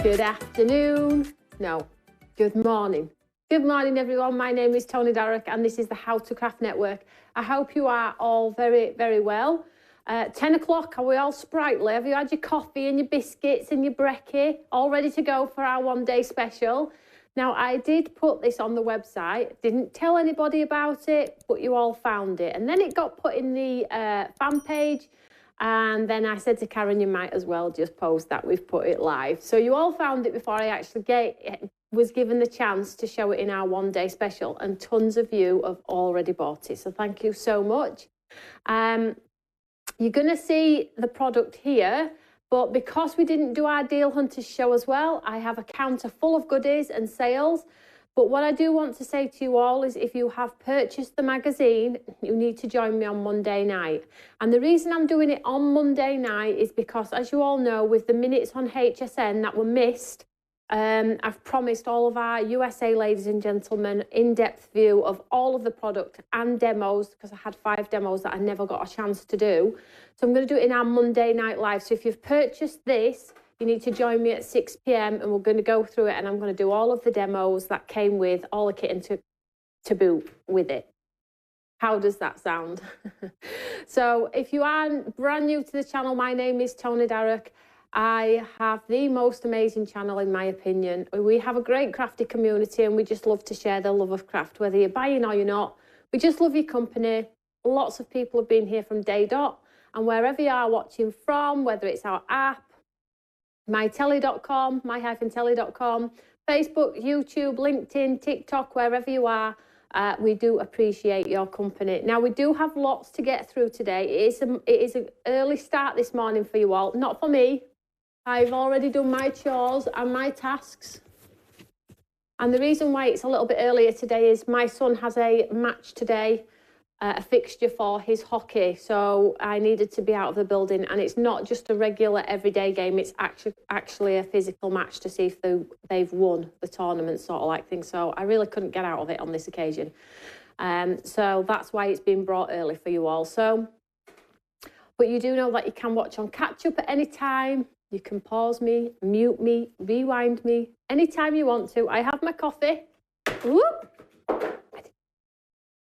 Good afternoon. No, good morning. Good morning, everyone. My name is Toni Darroch, and this is the How to Craft Network. I hope you are all very, very well. 10 o'clock, are we all sprightly? Have you had your coffee and your biscuits and your brekkie all ready to go for our one-day special? Now, I did put this on the website, didn't tell anybody about it, but you all found it. And then it got put in the fan page. And then I said to Karen, you might as well just post that we've put it live. So you all found it before I actually was given the chance to show it in our one-day special. And tons of you have already bought it. So thank you so much. You're going to see the product here. But because we didn't do our Deal Hunters show as well, I have a counter full of goodies and sales. But what I do want to say to you all is if you have purchased the magazine, you need to join me on Monday night. And the reason I'm doing it on Monday night is because, as you all know, with the minutes on HTCN that were missed, I've promised all of our USA ladies and gentlemen in-depth view of all of the product and demos, because I had 5 demos that I never got a chance to do. So I'm going to do it in our Monday night live. So if you've purchased this, you need to join me at 6 p.m. and we're going to go through it, and I'm going to do all of the demos that came with all the kit and to boot with it. How does that sound? So if you are brand new to the channel, my name is Toni Darroch. I have the most amazing channel, in my opinion. We have a great crafty community, and we just love to share the love of craft, whether you're buying or you're not. We just love your company. Lots of people have been here from day dot, and wherever you are watching from, whether it's our app, mytelly.com, my-telly.com, Facebook, YouTube, LinkedIn, TikTok, wherever you are, we do appreciate your company. Now, we do have lots to get through today. It is an early start this morning for you all, not for me. I've already done my chores and my tasks. And the reason why it's a little bit earlier today is my son has a match today, a fixture for his hockey. So I needed to be out of the building, and it's not just a regular everyday game. It's actually a physical match to see if they've won the tournament, sort of like thing. So I really couldn't get out of it on this occasion. So that's why it's been brought early for you all. So, but you do know that you can watch on catch up at any time. You can pause me, mute me, rewind me, anytime you want to. I have my coffee. Whoop! I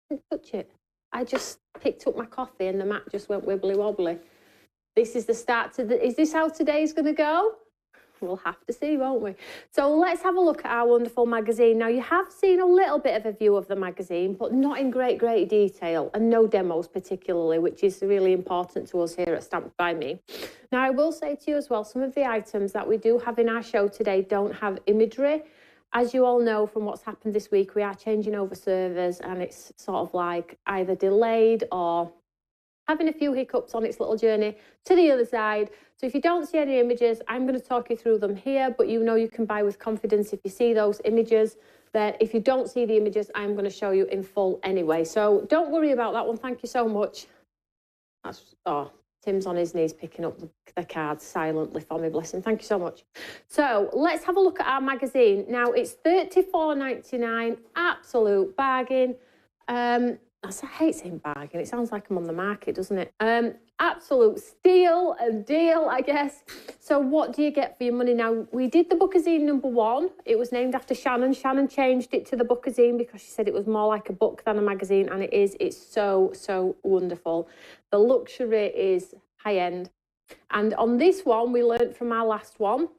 didn't touch it. I just picked up my coffee and the mat just went wibbly wobbly. This is the start to is this how today's going to go? We'll have to see, won't we? So let's have a look at our wonderful magazine. Now, you have seen a little bit of a view of the magazine, but not in great detail, and no demos particularly, which is really important to us here at Stamped By Me. Now, I will say to you as well, some of the items that we do have in our show today don't have imagery. As you all know from what's happened this week, we are changing over servers, and it's sort of like either delayed or having a few hiccups on its little journey to the other side. So if you don't see any images, I'm going to talk you through them here, but you know you can buy with confidence if you see those images. Then if you don't see the images, I'm going to show you in full anyway. So don't worry about that one. Thank you so much. Tim's on his knees picking up the cards silently for me, bless him. Thank you so much. So let's have a look at our magazine. Now, it's $34.99, absolute bargain. I hate saying bargain. It sounds like I'm on the market, doesn't it? Absolute steal and deal, I guess. So what do you get for your money? Now, we did the Bookazine #1. It was named after Shannon. Shannon changed it to the Bookazine because she said it was more like a book than a magazine, and it is. It's so, so wonderful. The luxury is high-end. And on this one, we learned from our last one,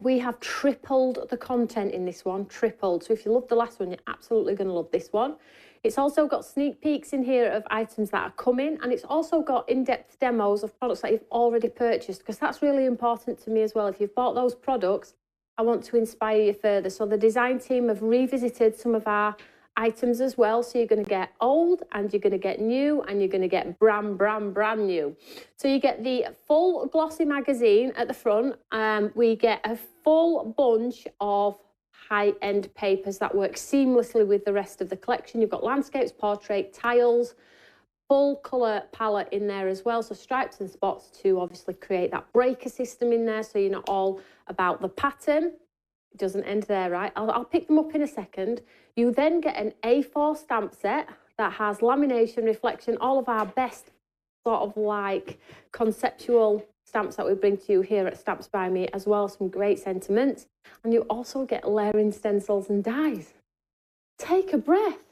we have tripled the content in this one, tripled. So if you loved the last one, you're absolutely going to love this one. It's also got sneak peeks in here of items that are coming, and it's also got in-depth demos of products that you've already purchased, because that's really important to me as well. If you've bought those products, I want to inspire you further. So the design team have revisited some of our items as well. So you're going to get old, and you're going to get new, and you're going to get brand new. So you get the full glossy magazine at the front. We get a full bunch of high-end papers that work seamlessly with the rest of the collection. You've got landscapes, portrait, tiles, full colour palette in there as well. So stripes and spots to obviously create that breaker system in there, so you're not all about the pattern. It doesn't end there, right? I'll pick them up in a second. You then get an A4 stamp set that has lamination, reflection, all of our best sort of like conceptual stamps that we bring to you here at Stamps by Me, as well as some great sentiments. And you also get layering stencils and dies. Take a breath.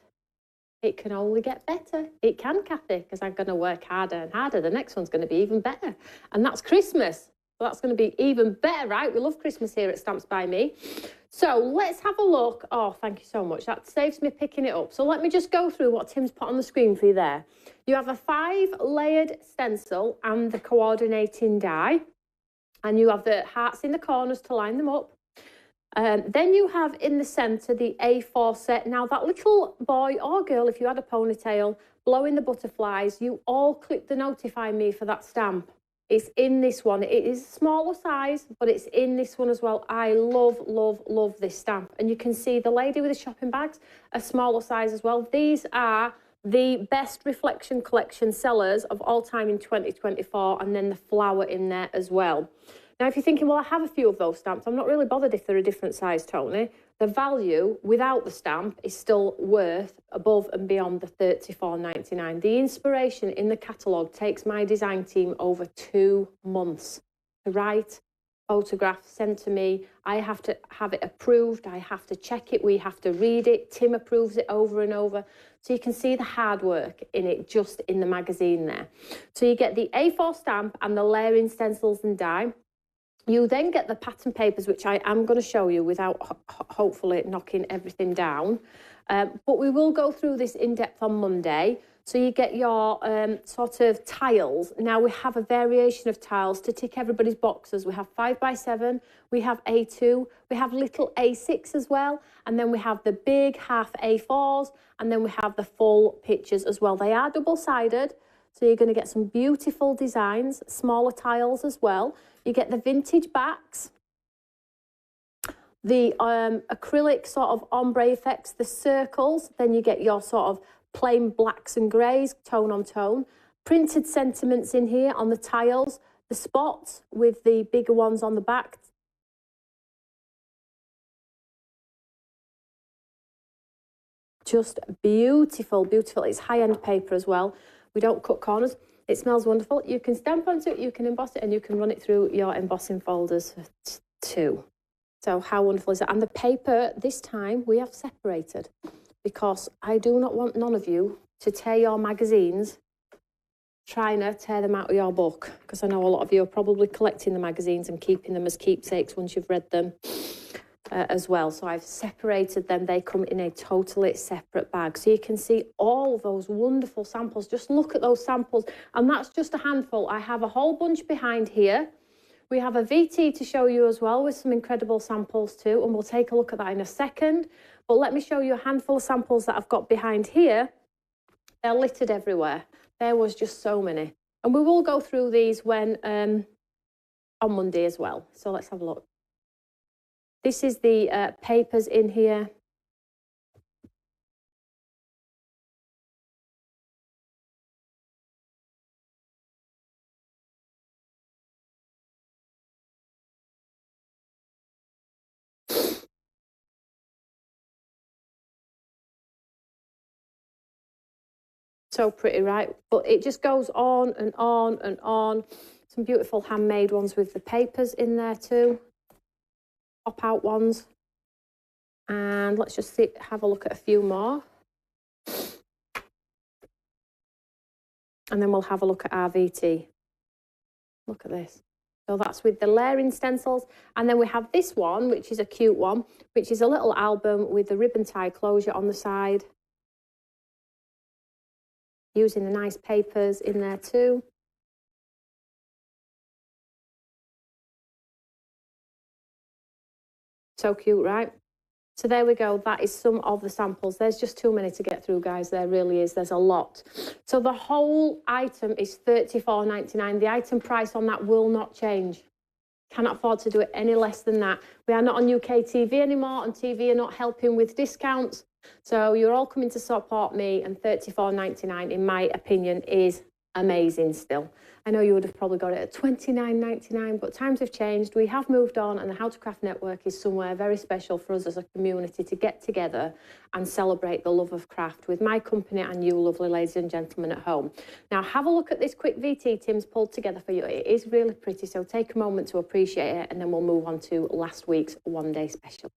It can only get better. It can, Kathy, because I'm going to work harder and harder. The next one's going to be even better. And that's Christmas. So that's going to be even better, right? We love Christmas here at Stamps by Me. So let's have a look. Oh, thank you so much. That saves me picking it up. So let me just go through what Tim's put on the screen for you there. You have a 5-layered stencil and the coordinating die. And you have the hearts in the corners to line them up. Then you have in the centre the A4 set. Now that little boy or girl, if you had a ponytail, blowing the butterflies, you all click the notify me for that stamp. It's in this one. It is a smaller size, but it's in this one as well. I love, love, love this stamp. And you can see the lady with the shopping bags, a smaller size as well. These are the best reflection collection sellers of all time in 2024, and then the flower in there as well. Now, if you're thinking, well, I have a few of those stamps, I'm not really bothered if they're a different size, Tony. The value without the stamp is still worth above and beyond the $34.99. The inspiration in the catalogue takes my design team over 2 months to write, photograph, send to me. I have to have it approved. I have to check it. We have to read it. Tim approves it over and over. So you can see the hard work in it just in the magazine there. So you get the A4 stamp and the layering stencils and die. You then get the pattern papers, which I am going to show you without hopefully knocking everything down. But we will go through this in depth on Monday. So you get your sort of tiles. Now we have a variation of tiles to tick everybody's boxes. We have 5x7, we have A2, we have little A6 as well. And then we have the big half A4s, and then we have the full pictures as well. They are double-sided. So you're going to get some beautiful designs, smaller tiles as well. You get the vintage backs, the acrylic sort of ombre effects, the circles. Then you get your sort of plain blacks and greys, tone on tone. Printed sentiments in here on the tiles, the spots with the bigger ones on the back. Just beautiful, beautiful. It's high-end paper as well. We don't cut corners. It smells wonderful. You can stamp onto it, you can emboss it, and you can run it through your embossing folders too. So how wonderful is that? And the paper, this time, we have separated, because I do not want none of you to tear your magazines trying to tear them out of your book, because I know a lot of you are probably collecting the magazines and keeping them as keepsakes once you've read them as well. So I've separated them. They come in a totally separate bag. So you can see all those wonderful samples. Just look at those samples. And that's just a handful. I have a whole bunch behind here. We have a VT to show you as well with some incredible samples too. And we'll take a look at that in a second. But let me show you a handful of samples that I've got behind here. They're littered everywhere. There was just so many. And we will go through these when on Monday as well. So let's have a look. This is the papers in here. So pretty, right? But it just goes on and on and on. Some beautiful handmade ones with the papers in there too. Pop out ones. And let's just have a look at a few more. And then we'll have a look at our VT. Look at this. So that's with the layering stencils. And then we have this one, which is a cute one, which is a little album with the ribbon tie closure on the side. Using the nice papers in there too. So cute, right? So there we go. That is some of the samples. There's just too many to get through, guys. There really is. There's a lot. So the whole item is $34.99. The item price on that will not change. Cannot afford to do it any less than that. We are not on UK TV anymore, and TV are not helping with discounts. So you're all coming to support me, and $34.99, in my opinion, is amazing still. I know you would have probably got it at $29.99, but times have changed. We have moved on, and the How to Craft Network is somewhere very special for us as a community to get together and celebrate the love of craft with my company and you lovely ladies and gentlemen at home. Now, have a look at this quick VT Tim's pulled together for you. It is really pretty, so take a moment to appreciate it, and then we'll move on to last week's one-day special.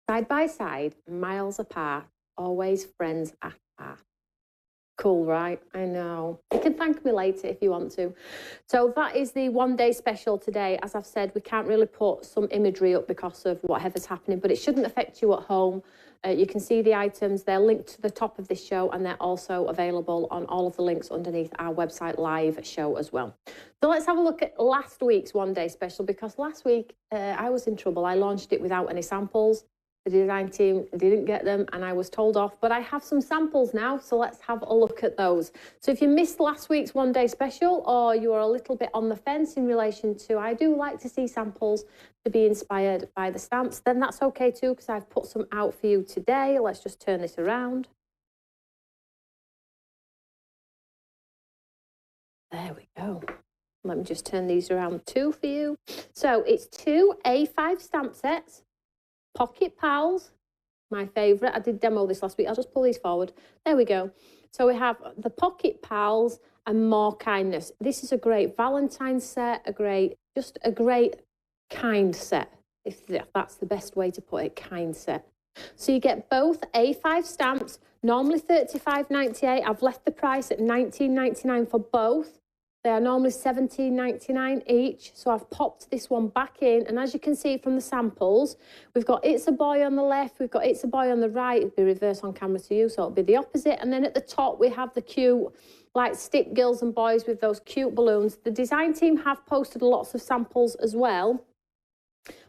Side by side, miles apart, always friends at heart. Cool, right? I know. You can thank me later if you want to. So that is the one-day special today. As I've said, we can't really put some imagery up because of whatever's happening, but it shouldn't affect you at home. You can see the items. They're linked to the top of this show, and they're also available on all of the links underneath our website live show as well. So let's have a look at last week's one-day special, because last week I was in trouble. I launched it without any samples. The design team didn't get them, and I was told off, but I have some samples now, so let's have a look at those. So if you missed last week's one-day special, or you are a little bit on the fence in relation to, I do like to see samples to be inspired by the stamps, then that's okay too, because I've put some out for you today. Let's just turn this around. There we go. Let me just turn these around too for you. So it's 2 A5 stamp sets. Pocket Pals, my favourite. I did demo this last week. I'll just pull these forward. There we go. So we have the Pocket Pals and More Kindness. This is a great Valentine's set, just a great kind set, if that's the best way to put it, kind set. So you get both A5 stamps, normally $35.98. I've left the price at $19.99 for both. They are normally $17.99 each, so I've popped this one back in, and as you can see from the samples, we've got It's a Boy on the left, we've got It's a Boy on the right. It'll be reverse on camera to you, so it'll be the opposite, and then at the top we have the cute, like, stick girls and boys with those cute balloons. The design team have posted lots of samples as well,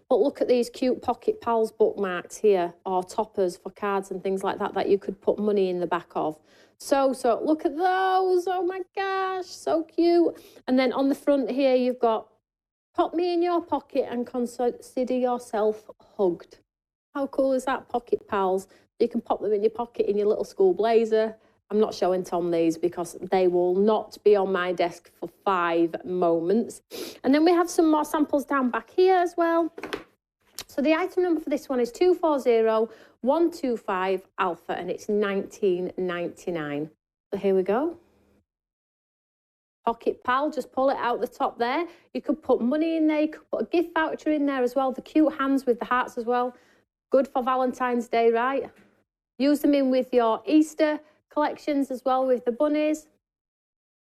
but look at these cute Pocket Pals bookmarks here, or toppers for cards and things like that, that you could put money in the back of. So look at those. Oh my gosh, so cute. And then on the front here, you've got pop me in your pocket and consider yourself hugged. How cool is that, Pocket Pals? You can pop them in your pocket in your little school blazer. I'm not showing Tom these because they will not be on my desk for 5 moments. And then we have some more samples down back here as well. So the item number for this one is 240125 Alpha, and it's $19.99. So here we go. Pocket Pal, just pull it out the top there. You could put money in there, you could put a gift voucher in there as well. The cute hands with the hearts as well. Good for Valentine's Day, right? Use them in with your Easter collections as well with the bunnies.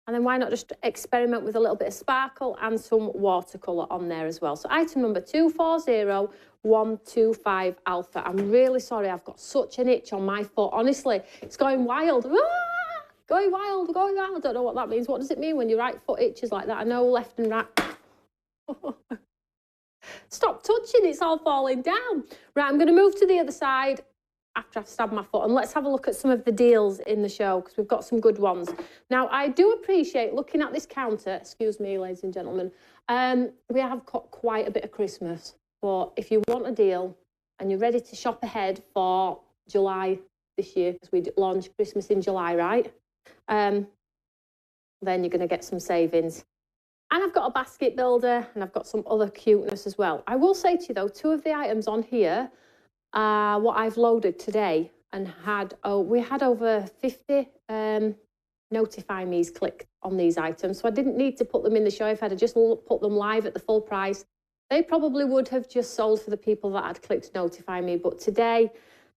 And then why not just experiment with a little bit of sparkle and some watercolour on there as well. So item number 240125 Alpha. I'm really sorry, I've got such an itch on my foot. Honestly, it's going wild. Ah! Going wild, going wild. I don't know what that means. What does it mean when your right foot itches like that? I know left and right. Stop touching, it's all falling down. Right, I'm going to move to the other side after I've stabbed my foot, and let's have a look at some of the deals in the show, because we've got some good ones. Now, I do appreciate looking at this counter, excuse me, ladies and gentlemen, we have got quite a bit of Christmas, but if you want a deal and you're ready to shop ahead for July this year, because we launch Christmas in July, right? Then you're going to get some savings. And I've got a basket builder, and I've got some other cuteness as well. I will say to you though, 2 of the items on here what I've loaded today, and we had over 50 notify me's clicked on these items, so I didn't need to put them in the show. If I'd just put them live at the full price, they probably would have just sold for the people that had clicked notify me. But today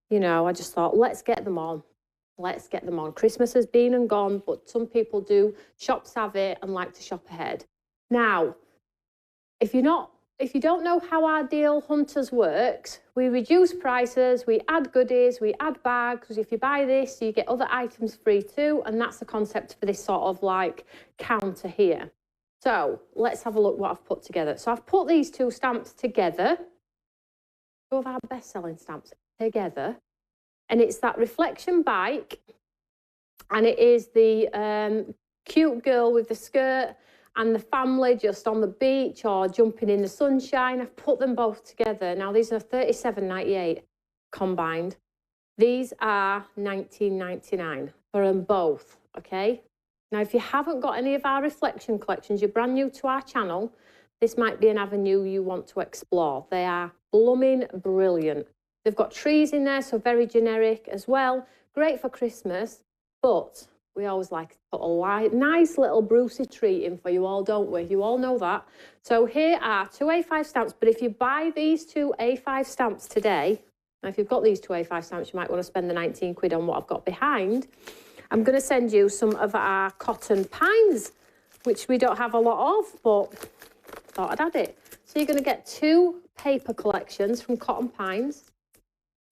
you know, I just thought, let's get them on. Let's get them on. Christmas has been and gone, but some people do shop savvy and like to shop ahead. Now, if you don't know how our deal hunters works, we reduce prices, we add goodies, we add bags. If you buy this, you get other items free too. And that's the concept for this sort of like counter here. So let's have a look what I've put together. So I've put these two stamps together, two of our best-selling stamps together. And it's that reflection bike. And it is the cute girl with the skirt and the family just on the beach or jumping in the sunshine. I've put them both together. Now, these are $37.98 combined. These are $19.99 for them both, okay? Now, if you haven't got any of our reflection collections, you're brand new to our channel, this might be an avenue you want to explore. They are blooming brilliant. They've got trees in there, so very generic as well. Great for Christmas, but we always like to put a nice little Brucey treat in for you all, don't we? You all know that. So here are two A5 stamps, but if you buy these two A5 stamps today, now if you've got these two A5 stamps, you might want to spend the 19 quid on what I've got behind. I'm going to send you some of our cotton pines, which we don't have a lot of, but thought I'd add it. So you're going to get two paper collections from Cotton Pines,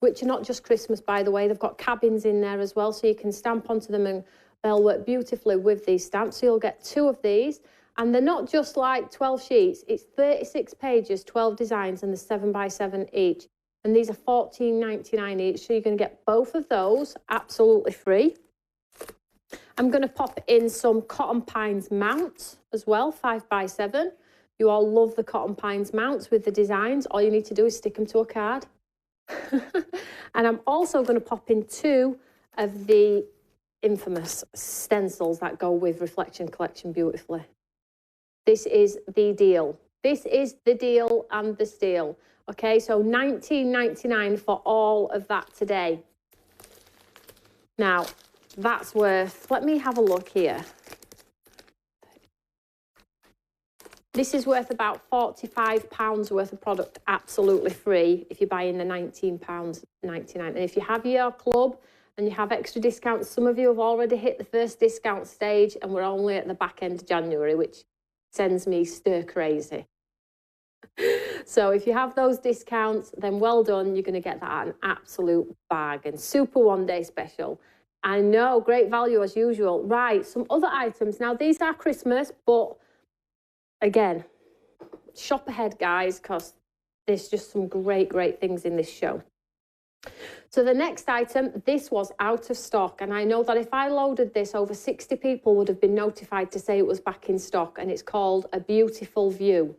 which are not just Christmas, by the way. They've got cabins in there as well, so you can stamp onto them and they'll work beautifully with these stamps. So you'll get two of these, and they're not just like 12 sheets. It's 36 pages, 12 designs, and they're 7 by 7 each. And these are $14.99 each, so you're going to get both of those absolutely free. I'm going to pop in some Cotton Pines mounts as well, 5 by 7. You all love the Cotton Pines mounts with the designs. All you need to do is stick them to a card. And I'm also going to pop in two of the infamous stencils that go with Reflection Collection beautifully. This is the deal. This is the deal and the steal. Okay, so $19.99 for all of that today. Now, that's worth, let me have a look here. This is worth about £45 worth of product absolutely free if you're buying the £19.99. And if you have your club and you have extra discounts, some of you have already hit the first discount stage and we're only at the back end of January, which sends me stir crazy. So if you have those discounts, then well done. You're going to get that at an absolute bargain. Super one-day special. I know, great value as usual. Right, some other items. Now, these are Christmas, but again, shop ahead, guys, because there's just some great, great things in this show. So the next item, this was out of stock. And I know that if I loaded this, over 60 people would have been notified to say it was back in stock. And it's called A Beautiful View.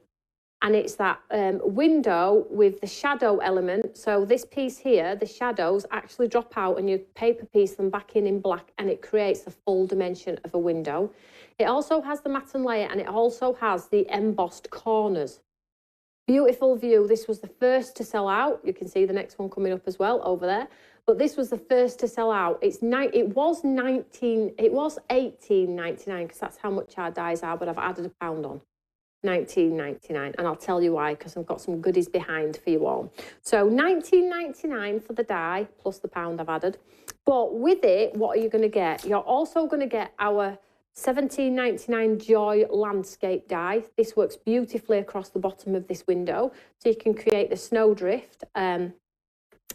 And it's that window with the shadow element. So this piece here, the shadows actually drop out and you paper piece them back in black and it creates the full dimension of a window. It also has the matte and layer and it also has the embossed corners. Beautiful View. This was the first to sell out. You can see the next one coming up as well over there. But this was the first to sell out. It was $18.99 because that's how much our dies are, but I've added £1 on. $19.99, and I'll tell you why, because I've got some goodies behind for you all. So $19.99 for the die plus the £1 I've added. But with it, what are you going to get? You're also going to get our $17.99 Joy landscape die. This works beautifully across the bottom of this window, so you can create the snowdrift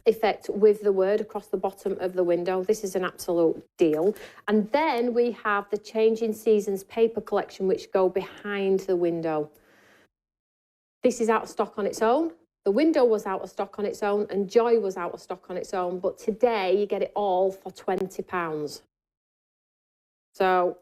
effect with the word across the bottom of the window. This is an absolute deal. And then we have the Changing Seasons paper collection, which go behind the window. This is out of stock on its own. The window was out of stock on its own, and Joy was out of stock on its own. But today you get it all for £20. So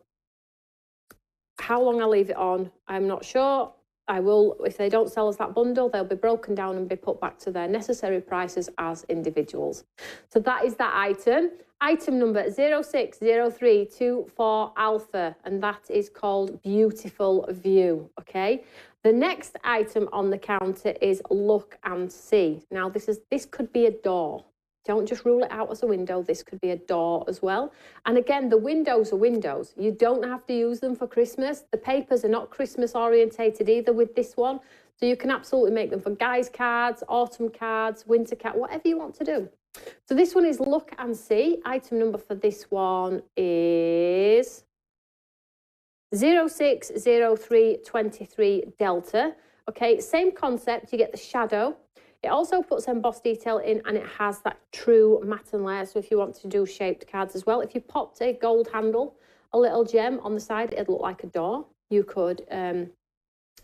how long I'll leave it on, I'm not sure. I will, if they don't sell us that bundle, they'll be broken down and be put back to their necessary prices as individuals. So that is that item. Item number 060324 Alpha, and that is called Beautiful View, okay? The next item on the counter is Look and See. Now, this could be a door. Don't just rule it out as a window. This could be a door as well. And again, the windows are windows. You don't have to use them for Christmas. The papers are not Christmas orientated either with this one. So you can absolutely make them for guys' cards, autumn cards, winter cards, whatever you want to do. So this one is Look and See. Item number for this one is 060323 Delta. Okay, same concept, you get the shadow. It also puts embossed detail in, and it has that true matte layer. So if you want to do shaped cards as well, if you popped a gold handle, a little gem on the side, it'd look like a door. You could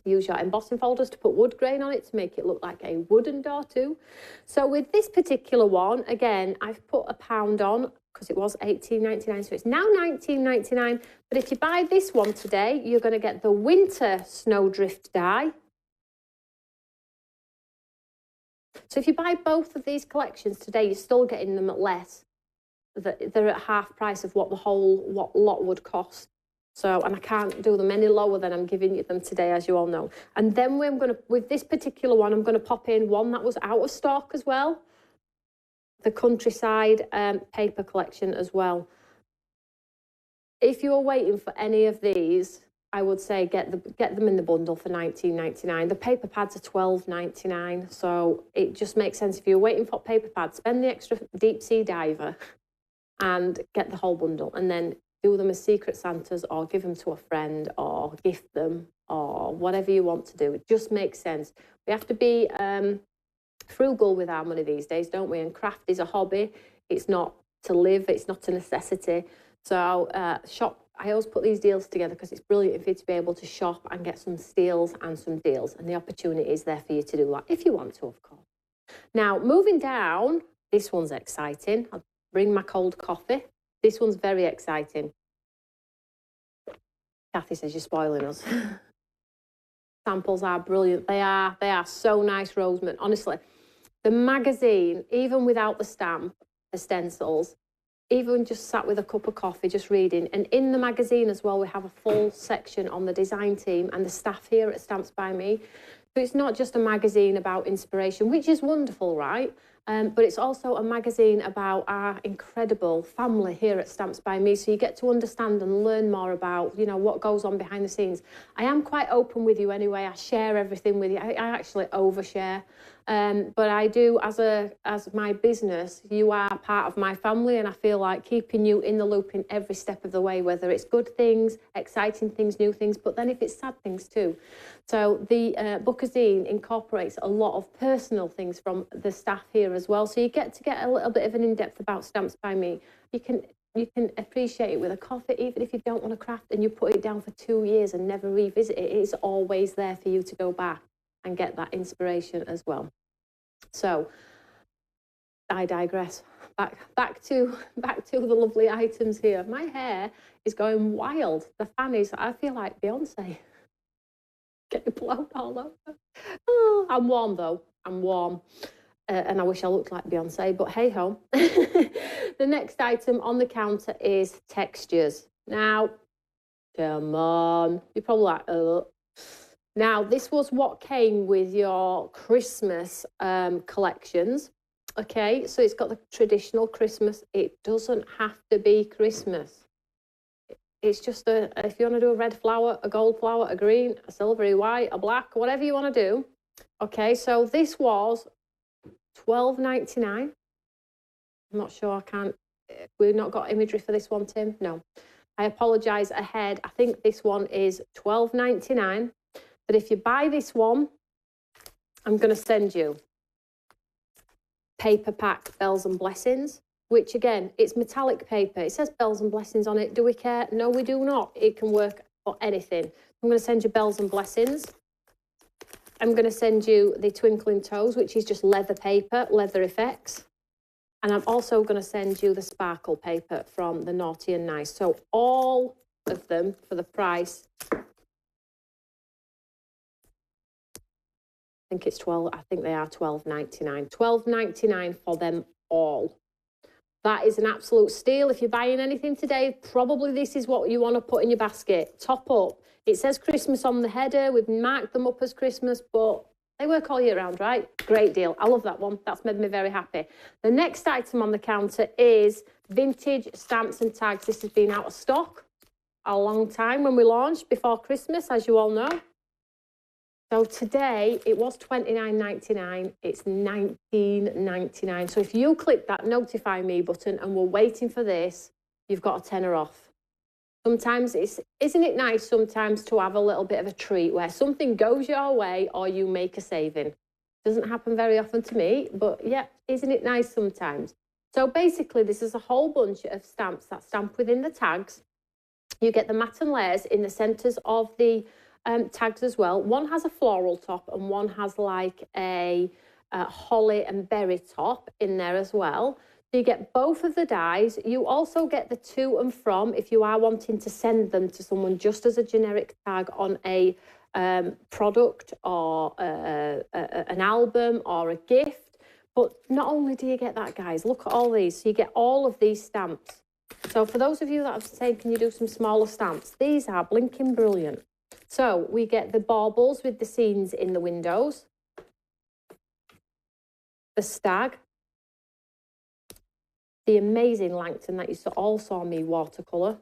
use your embossing folders to put wood grain on it to make it look like a wooden door too. So with this particular one, again, I've put £1 on because it was $18.99, so it's now $19.99. But if you buy this one today, you're going to get the winter snowdrift die. So if you buy both of these collections today, you're still getting them at less. They're at half price of what lot would cost. So, and I can't do them any lower than I'm giving you them today, as you all know. And then with this particular one, I'm going to pop in one that was out of stock as well. The Countryside paper collection as well. If you're waiting for any of these, I would say get them in the bundle for $19.99. The paper pads are $12.99, so it just makes sense. If you're waiting for paper pads, spend the extra deep sea diver and get the whole bundle, and then do them as Secret Santas or give them to a friend or gift them or whatever you want to do. It just makes sense. We have to be frugal with our money these days, don't we? And craft is a hobby. It's not to live. It's not a necessity. So shop. I always put these deals together because it's brilliant for you to be able to shop and get some steals and some deals. And the opportunity is there for you to do that if you want to, of course. Now, moving down, this one's exciting. I'll bring my cold coffee. This one's very exciting. Kathy says you're spoiling us. Samples are brilliant. They are so nice, Rosemont. Honestly, the magazine, even without the stamp, the stencils, even just sat with a cup of coffee, just reading. And in the magazine as well, we have a full section on the design team and the staff here at Stamps by Me. So it's not just a magazine about inspiration, which is wonderful, right? But it's also a magazine about our incredible family here at Stamps by Me. So you get to understand and learn more about, you know, what goes on behind the scenes. I am quite open with you anyway. I share everything with you. I actually overshare. But I do, as my business, you are part of my family, and I feel like keeping you in the loop in every step of the way, whether it's good things, exciting things, new things, but then if it's sad things too. So the Bookazine incorporates a lot of personal things from the staff here as well. So you get to get a little bit of an in-depth about Stamps by Me. You can appreciate it with a coffee, even if you don't want to craft and you put it down for 2 years and never revisit it. It's always there for you to go back and get that inspiration as well. So I digress. Back to the lovely items here. My hair is going wild. The fan is, I feel like Beyonce. Getting blown all over. Oh, I'm warm though. I'm warm. And I wish I looked like Beyonce, but hey ho. The next item on the counter is textures. Now, come on. You're probably like, oh. Now, this was what came with your Christmas collections. Okay, so it's got the traditional Christmas. It doesn't have to be Christmas. It's just if you want to do a red flower, a gold flower, a green, a silvery white, a black, whatever you want to do. Okay, so this was $12.99. I'm not sure, we've not got imagery for this one, Tim. No, I apologise ahead. I think this one is $12.99. But if you buy this one, I'm going to send you Paper Pack Bells and Blessings, which again, it's metallic paper. It says Bells and Blessings on it. Do we care? No, we do not. It can work for anything. I'm going to send you Bells and Blessings. I'm going to send you the Twinkling Toes, which is just leather paper, leather effects. And I'm also going to send you the sparkle paper from the Naughty and Nice. So all of them for the price. I think they are $12.99. $12.99 for them all. That is an absolute steal. If you're buying anything today, probably this is what you want to put in your basket. Top up. It says Christmas on the header. We've marked them up as Christmas, but they work all year round, right? Great deal. I love that one. That's made me very happy. The next item on the counter is vintage stamps and tags. This has been out of stock a long time when we launched before Christmas, as you all know. So today it was $29.99, it's $19.99. So if you click that notify me button and we're waiting for this, you've got a tenner off. Sometimes isn't it nice sometimes to have a little bit of a treat where something goes your way or you make a saving? Doesn't happen very often to me, but yeah, isn't it nice sometimes? So basically this is a whole bunch of stamps that stamp within the tags. You get the matte and layers in the centres of the tags as well. One has a floral top and one has like a holly and berry top in there as well. So you get both of the dies. You also get the to and from if you are wanting to send them to someone just as a generic tag on a product or an album or a gift. But not only do you get that, guys, look at all these. So you get all of these stamps. So for those of you that have said, can you do some smaller stamps? These are blinking brilliant. So we get the baubles with the scenes in the windows, the stag, the amazing Langton that you all saw me watercolour.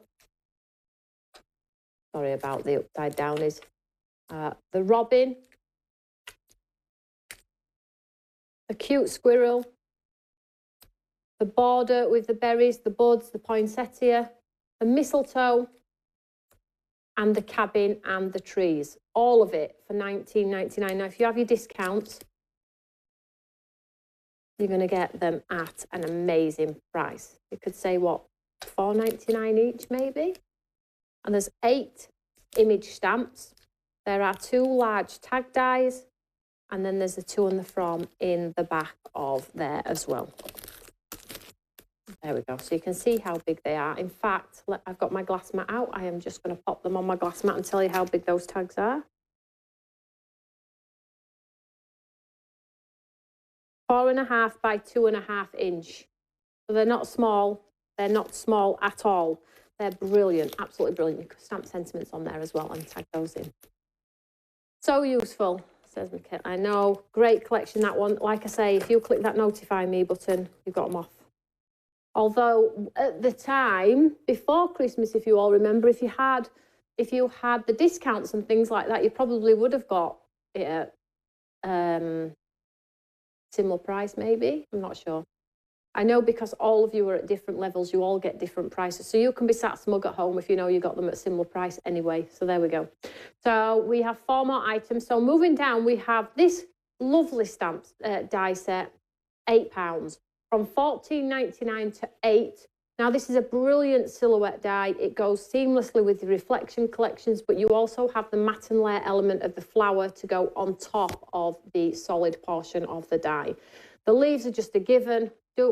Sorry about the upside down is. The robin, the cute squirrel, the border with the berries, the buds, the poinsettia, the mistletoe, and the cabin and the trees. All of it for $19.99. Now, if you have your discounts, you're going to get them at an amazing price. You could say, what, $4.99 each maybe? And there's 8 image stamps. There are 2 large tag dies, and then there's the to and the from in the back of there as well. There we go. So you can see how big they are. In fact, I've got my glass mat out. I am just going to pop them on my glass mat and tell you how big those tags are. 4.5 by 2.5 inch. So they're not small. They're not small at all. They're brilliant, absolutely brilliant. You can stamp sentiments on there as well and tag those in. So useful, says Michaela. I know, great collection, that one. Like I say, if you click that notify me button, you've got them off. Although at the time, before Christmas, if you all remember, if you had the discounts and things like that, you probably would have got it at similar price, maybe. I'm not sure. I know because all of you are at different levels, you all get different prices. So you can be sat smug at home if you know you got them at a similar price anyway. So there we go. So we have 4 more items. So moving down, we have this lovely stamp die set, £8, from $14.99 to $8. Now, this is a brilliant silhouette die. It goes seamlessly with the reflection collections, but you also have the matte and layer element of the flower to go on top of the solid portion of the die. The leaves are just a given.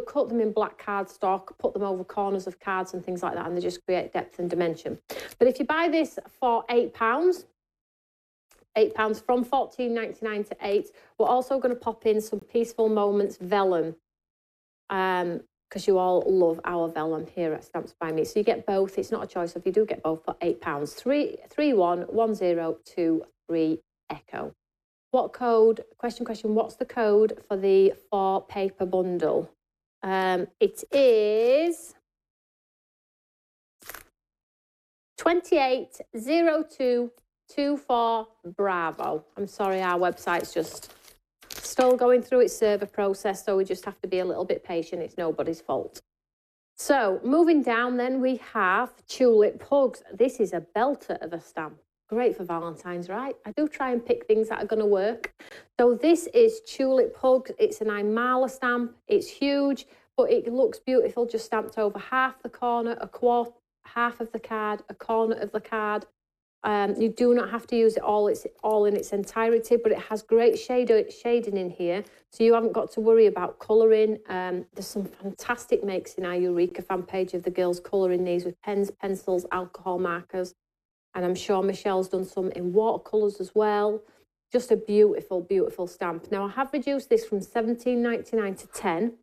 Cut them in black cardstock, put them over corners of cards and things like that, and they just create depth and dimension. But if you buy this for £8 from $14.99 to $8, we're also going to pop in some Peaceful Moments vellum, because you all love our vellum here at Stamps by Me. So you get both. It's not a choice. If you do get both for £8, 311023 Echo. What code? Question. What's the code for the 4 paper bundle? It is 280224 Bravo. I'm sorry, our website's just still going through its server process, so we just have to be a little bit patient. It's nobody's fault. So moving down then, we have Tulip Hugs. This is a belter of a stamp. Great for Valentine's, right? I do try and pick things that are going to work. So this is Tulip Hugs. It's an Imala stamp. It's huge, but it looks beautiful, just stamped over half the corner, half of the card, a corner of the card. You do not have to use it all. It's all in its entirety, but it has great shading in here, so you haven't got to worry about colouring. There's some fantastic makes in our Eureka fan page of the girls colouring these with pens, pencils, alcohol markers. And I'm sure Michelle's done some in watercolours as well. Just a beautiful, beautiful stamp. Now, I have reduced this from $17.99 to $10.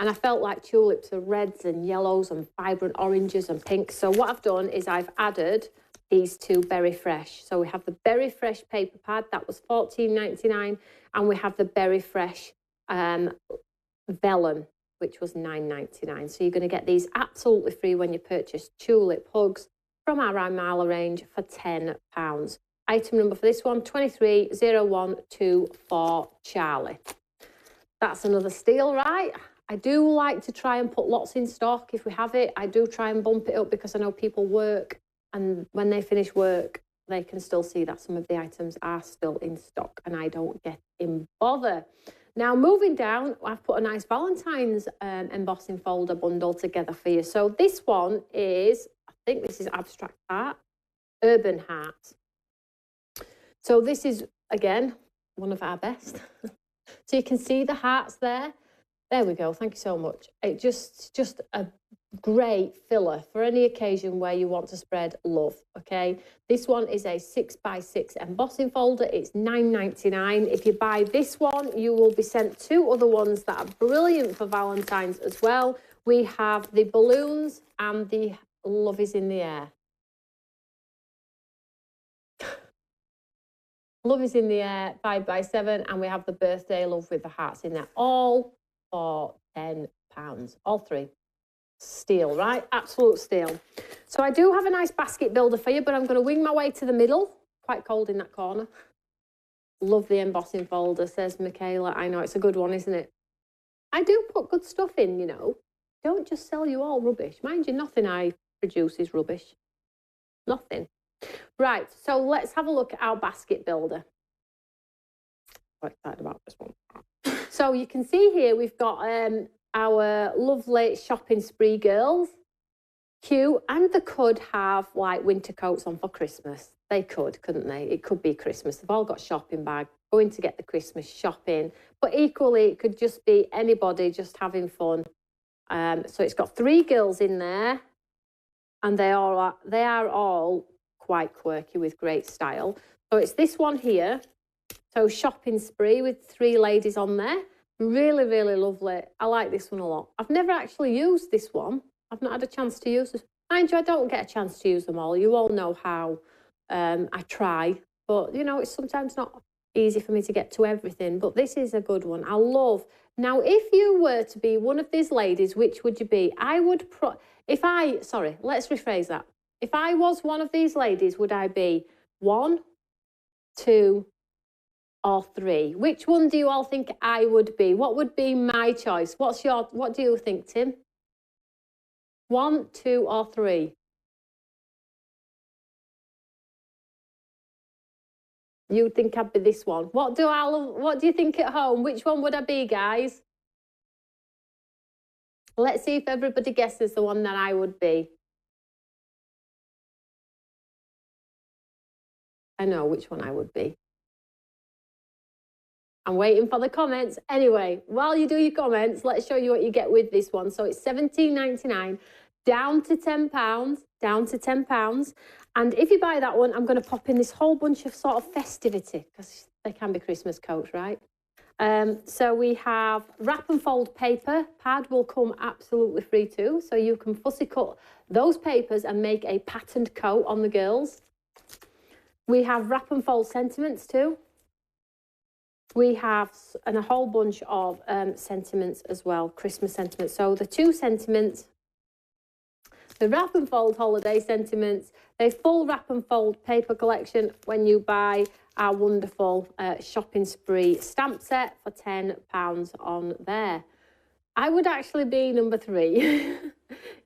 And I felt like tulips are reds and yellows and vibrant oranges and pinks. So what I've done is I've added these 2 Berry Fresh. So we have the Berry Fresh paper pad. That was $14.99. And we have the Berry Fresh vellum, which was $9.99. So you're going to get these absolutely free when you purchase Tulip Hugs from our Imala range for £10. Item number for this one, 230124 Charlie. That's another steal, right? I do like to try and put lots in stock if we have it. I do try and bump it up because I know people work, and when they finish work, they can still see that some of the items are still in stock and I don't get in bother. Now, moving down, I've put a nice Valentine's embossing folder bundle together for you. So this one is, I think this is Abstract Art, Urban Heart. So this is, again, one of our best. So you can see the hearts there. There we go. Thank you so much. It just a great filler for any occasion where you want to spread love, okay? This one is a 6x6 embossing folder. It's $9.99. If you buy this one, you will be sent 2 other ones that are brilliant for Valentine's as well. We have the balloons and the Love is in the Air. Love is in the Air, 5x7, and we have the birthday love with the hearts in there, all for £10. All 3. Steal, right? Absolute steal. So I do have a nice basket builder for you, but I'm going to wing my way to the middle. Quite cold in that corner. Love the embossing folder, says Michaela. I know, it's a good one, isn't it? I do put good stuff in, you know. Don't just sell you all rubbish. Mind you, nothing I produce is rubbish. Nothing. Right, so let's have a look at our basket builder. I'm excited about this one. So you can see here we've got our lovely shopping spree girls. Cute, and they could have like winter coats on for Christmas. They could, couldn't they? It could be Christmas. They've all got shopping bags, going to get the Christmas shopping. But equally, it could just be anybody just having fun. So it's got 3 girls in there, and they are all quite quirky with great style. So it's this one here. So shopping spree with 3 ladies on there. Really, really lovely. I like this one a lot. I've never actually used this one. I've not had a chance to use this. Mind you, I don't get a chance to use them all. You all know how I try. But, you know, it's sometimes not easy for me to get to everything. But this is a good one. I love. Now, if you were to be one of these ladies, which would you be? I would... Sorry, let's rephrase that. If I was one of these ladies, would I be 1, 2, or 3? Which one do you all think I would be? What would be my choice? What do you think, Tim? 1, 2, or 3? You think I'd be this one. What do you think at home? Which one would I be, guys? Let's see if everybody guesses the one that I would be. I know which one I would be. I'm waiting for the comments. Anyway, while you do your comments, let's show you what you get with this one. So it's $17.99, down to £10, down to £10. And if you buy that one, I'm going to pop in this whole bunch of sort of festivity, because they can be Christmas coats, right? So we have wrap and fold paper. Pad will come absolutely free too. So you can fussy cut those papers and make a patterned coat on the girls. We have wrap and fold sentiments too. We have a whole bunch of sentiments as well, Christmas sentiments. So the 2 sentiments, the wrap and fold holiday sentiments, the full wrap and fold paper collection when you buy our wonderful shopping spree stamp set for £10 on there. I would actually be number 3.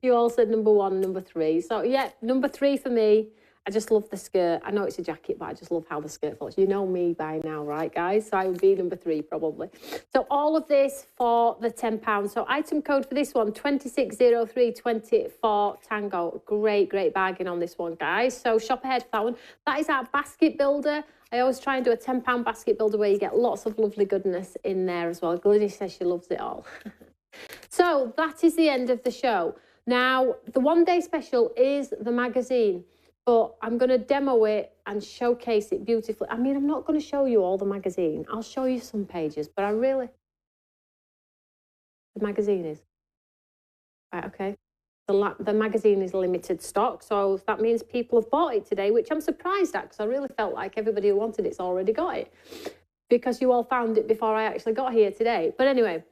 You all said number 1, number 3. So yeah, number 3 for me. I just love the skirt. I know it's a jacket, but I just love how the skirt floats. You know me by now, right, guys? So I would be number 3, probably. So all of this for the £10. So item code for this one, 260324 Tango. Great, great bargain on this one, guys. So shop ahead for that one. That is our basket builder. I always try and do a £10 basket builder where you get lots of lovely goodness in there as well. Glynis says she loves it all. So that is the end of the show. Now, the one-day special is the magazine. But I'm going to demo it and showcase it beautifully. I mean, I'm not going to show you all the magazine. I'll show you some pages, but the magazine is. Right, okay. The magazine is limited stock, so that means people have bought it today, which I'm surprised at, because I really felt like everybody who wanted it's already got it, because you all found it before I actually got here today. But anyway,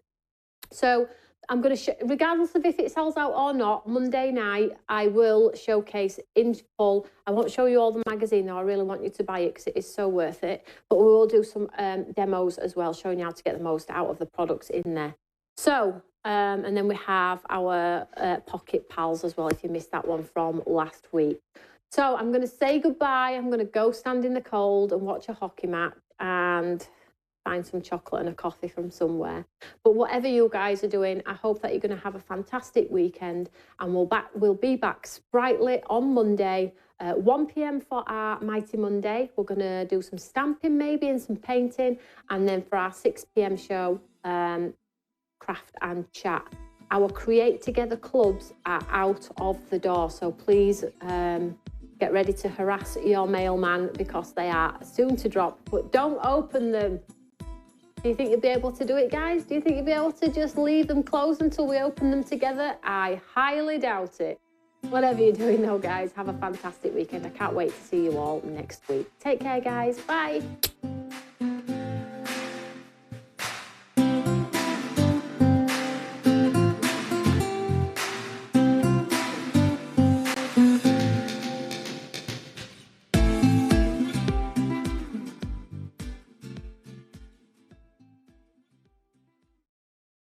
so I'm going to, regardless of if it sells out or not, Monday night, I will showcase in full. I won't show you all the magazine though. I really want you to buy it because it is so worth it. But we will do some demos as well, showing you how to get the most out of the products in there. So, and then we have our pocket pals as well, if you missed that one from last week. So I'm going to say goodbye. I'm going to go stand in the cold and watch a hockey match and find some chocolate and a coffee from somewhere. But whatever you guys are doing, I hope that you're going to have a fantastic weekend, and we'll be back sprightly on Monday, 1 p.m. for our Mighty Monday. We're going to do some stamping maybe and some painting, and then for our 6 p.m. show, craft and chat. Our Create Together clubs are out of the door, so please get ready to harass your mailman because they are soon to drop, but don't open them. Do you think you'll be able to do it, guys? Do you think you'll be able to just leave them closed until we open them together? I highly doubt it. Whatever you're doing though, guys, have a fantastic weekend. I can't wait to see you all next week. Take care, guys. Bye.